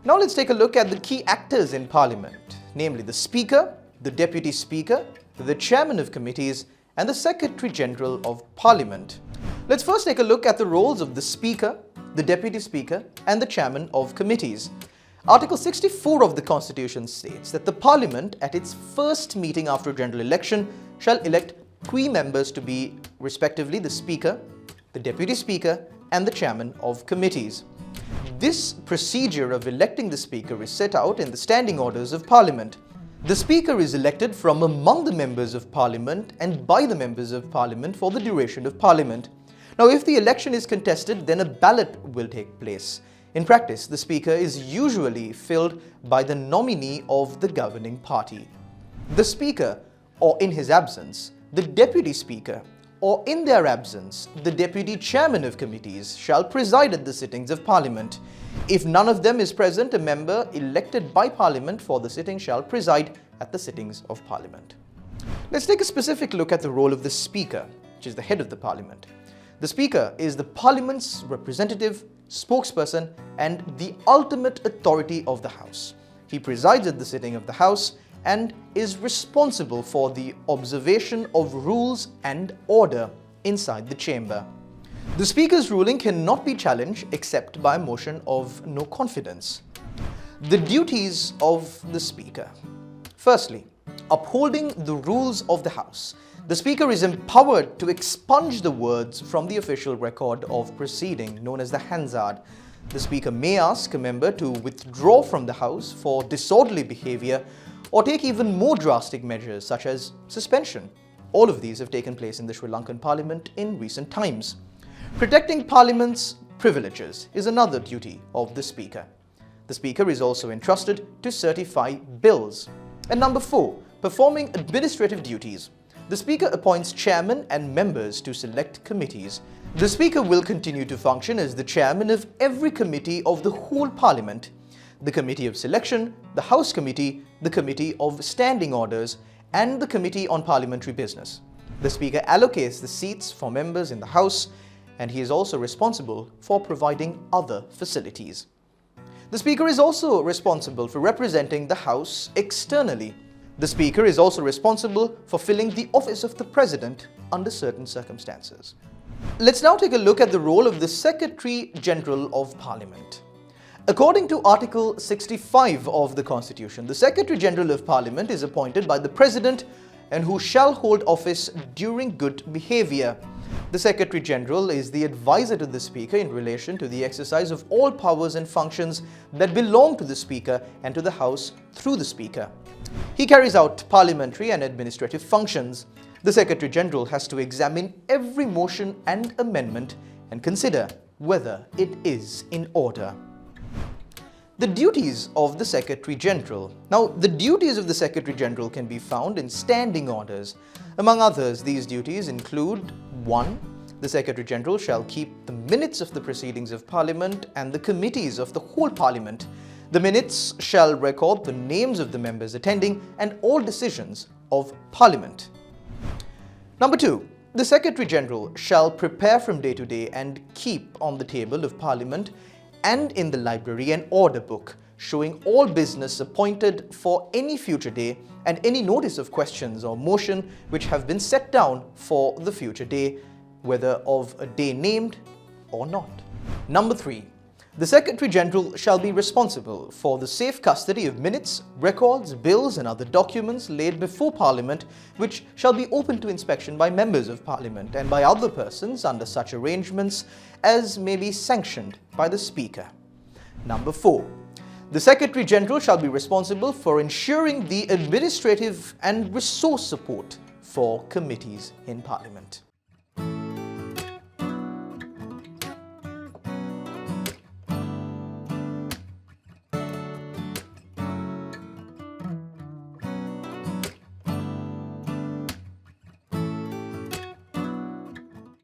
Now let's take a look at the key actors in Parliament, namely the Speaker, the Deputy Speaker, the Chairman of Committees and the Secretary General of Parliament. Let's first take a look at the roles of the Speaker, the Deputy Speaker and the Chairman of Committees. Article 64 of the Constitution states that the Parliament at its first meeting after a general election shall elect 3 members to be respectively the Speaker, the Deputy Speaker and the Chairman of Committees. This procedure of electing the Speaker is set out in the Standing Orders of Parliament. The Speaker is elected from among the members of Parliament and by the members of Parliament for the duration of Parliament. Now, if the election is contested, then a ballot will take place. In practice, the Speaker is usually filled by the nominee of the governing party. The Speaker, or in his absence, the Deputy Speaker, or in their absence, the Deputy Chairman of Committees shall preside at the sittings of Parliament. If none of them is present, a member elected by Parliament for the sitting shall preside at the sittings of Parliament. Let's take a specific look at the role of the Speaker, which is the head of the Parliament. The Speaker is the Parliament's representative, spokesperson and the ultimate authority of the House. He presides at the sitting of the House and is responsible for the observation of rules and order inside the chamber. The Speaker's ruling cannot be challenged except by a motion of no confidence. The duties of the Speaker. Firstly, upholding the rules of the House. The Speaker is empowered to expunge the words from the official record of proceeding, known as the Hansard. The Speaker may ask a member to withdraw from the House for disorderly behaviour or take even more drastic measures such as suspension. All of these have taken place in the Sri Lankan Parliament in recent times. Protecting Parliament's privileges is another duty of the Speaker. The Speaker is also entrusted to certify bills. And number 4, performing administrative duties. The Speaker appoints chairmen and members to select committees. The Speaker will continue to function as the chairman of every committee of the whole Parliament: the Committee of Selection, the House Committee, the Committee of Standing Orders, and the Committee on Parliamentary Business. The Speaker allocates the seats for members in the House, and he is also responsible for providing other facilities. The Speaker is also responsible for representing the House externally. The Speaker is also responsible for filling the office of the President under certain circumstances. Let's now take a look at the role of the Secretary General of Parliament. According to Article 65 of the Constitution, the Secretary General of Parliament is appointed by the President and who shall hold office during good behaviour. The Secretary General is the advisor to the Speaker in relation to the exercise of all powers and functions that belong to the Speaker and to the House through the Speaker. He carries out parliamentary and administrative functions. The Secretary General has to examine every motion and amendment and consider whether it is in order. The duties of the Secretary General. Now, the duties of the Secretary General can be found in standing orders. Among others, these duties include 1. The Secretary General shall keep the minutes of the proceedings of Parliament and the committees of the whole Parliament. The minutes shall record the names of the members attending and all decisions of Parliament. Number 2. The Secretary General shall prepare from day to day and keep on the table of Parliament and in the library an order book showing all business appointed for any future day and any notice of questions or motion which have been set down for the future day, whether of a day named or not. Number 3. The Secretary General shall be responsible for the safe custody of minutes, records, bills and other documents laid before Parliament which shall be open to inspection by members of Parliament and by other persons under such arrangements as may be sanctioned by the Speaker. Number 4. The Secretary General shall be responsible for ensuring the administrative and resource support for committees in Parliament.